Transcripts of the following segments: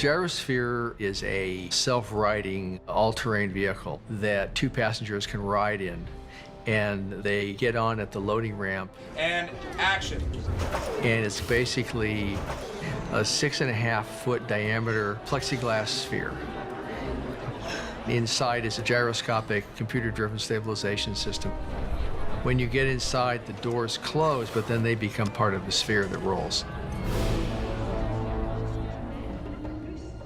gyrosphere is a self-riding, all-terrain vehicle that two passengers can ride in. And they get on at the loading ramp. And action. And it's basically a 6.5-foot diameter plexiglass sphere. Inside is a gyroscopic computer-driven stabilization system. When you get inside, the doors close, but then they become part of the sphere that rolls.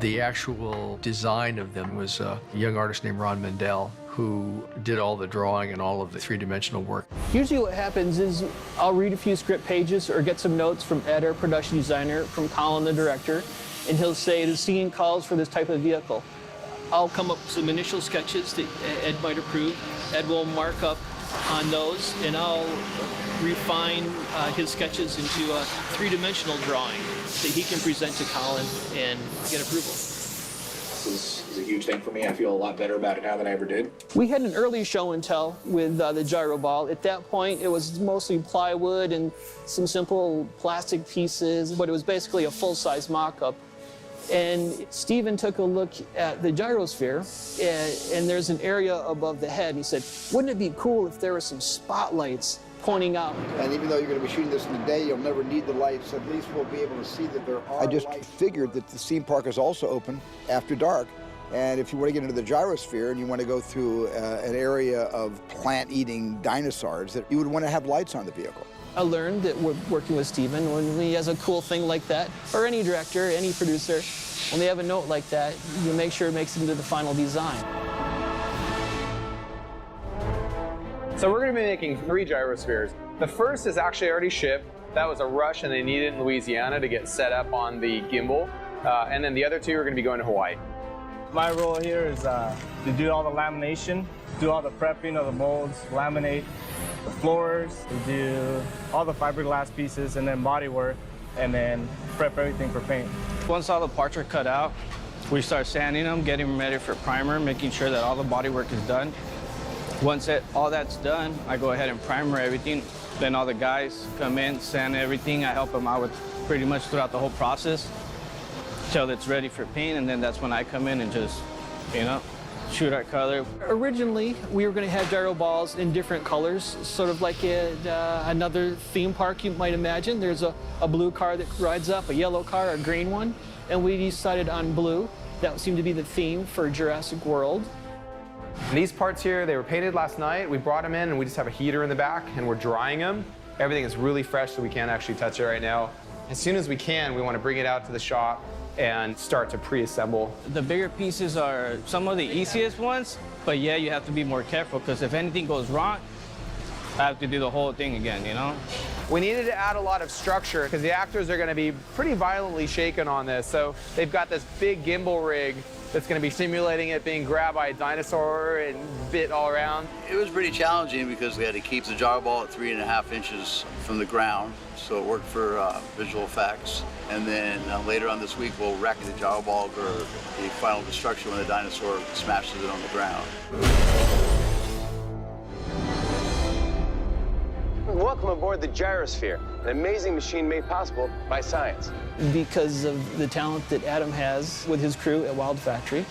The actual design of them was a young artist named Ron Mendel, who did all the drawing and all of the three-dimensional work. Usually what happens is I'll read a few script pages or get some notes from Ed, our production designer, from Colin, the director, and he'll say the scene calls for this type of vehicle. I'll come up with some initial sketches that Ed might approve. Ed will mark up on those, and I'll refine his sketches into a three-dimensional drawing that he can present to Colin and get approval. This is a huge thing for me. I feel a lot better about it now than I ever did. We had an early show and tell with the gyro ball. At that point, it was mostly plywood and some simple plastic pieces, but it was basically a full-size mock-up. And Stephen took a look at the gyrosphere, and there's an area above the head. And he said, wouldn't it be cool if there were some spotlights pointing out? And even though you're going to be shooting this in the day, you'll never need the lights. At least we'll be able to see that there are I just figured that the theme park is also open after dark. And if you want to get into the gyrosphere and you want to go through an area of plant-eating dinosaurs, that you would want to have lights on the vehicle. I learned that we're working with Stephen, when he has a cool thing like that, or any director, any producer, when they have a note like that, you make sure it makes it into the final design. So we're going to be making 3 gyrospheres. The first is actually already shipped. That was a rush and they needed it in Louisiana to get set up on the gimbal. And then the other 2 are going to be going to Hawaii. My role here is to do all the lamination, do all the prepping of the molds, laminate the floors, we do all the fiberglass pieces and then body work, and then prep everything for paint. Once all the parts are cut out, we start sanding them, getting them ready for primer, making sure that all the body work is done. Once all that's done, I go ahead and primer everything. Then all the guys come in, sand everything. I help them out with pretty much throughout the whole process till it's ready for paint, and then that's when I come in and just, shoot our color. Originally, we were going to have gyro balls in different colors, sort of like another theme park you might imagine. There's a blue car that rides up, a yellow car, a green one, and we decided on blue. That seemed to be the theme for Jurassic World. And these parts here, they were painted last night. We brought them in and we just have a heater in the back and we're drying them. Everything is really fresh, so we can't actually touch it right now. As soon as we can, we want to bring it out to the shop and start to pre-assemble. The bigger pieces are some of the easiest ones, but yeah, you have to be more careful because if anything goes wrong, I have to do the whole thing again, We needed to add a lot of structure because the actors are going to be pretty violently shaken on this. So they've got this big gimbal rig that's going to be simulating it being grabbed by a dinosaur and bit all around. It was pretty challenging because we had to keep the gyro ball at 3.5 inches from the ground, so it worked for visual effects. And then later on this week, we'll wreck the gyro ball for the final destruction when the dinosaur smashes it on the ground. Welcome aboard the gyrosphere, an amazing machine made possible by science. Because of the talent that Adam has with his crew at Wild Factory,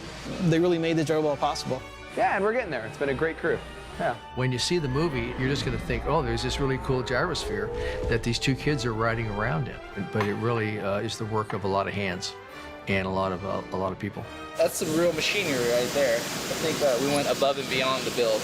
they really made the gyro ball possible. Yeah, and we're getting there. It's been a great crew. Yeah. When you see the movie, you're just going to think, oh, there's this really cool gyrosphere that these 2 kids are riding around in. But it really is the work of a lot of hands and a lot of people. That's some real machinery right there. I think we went above and beyond the build.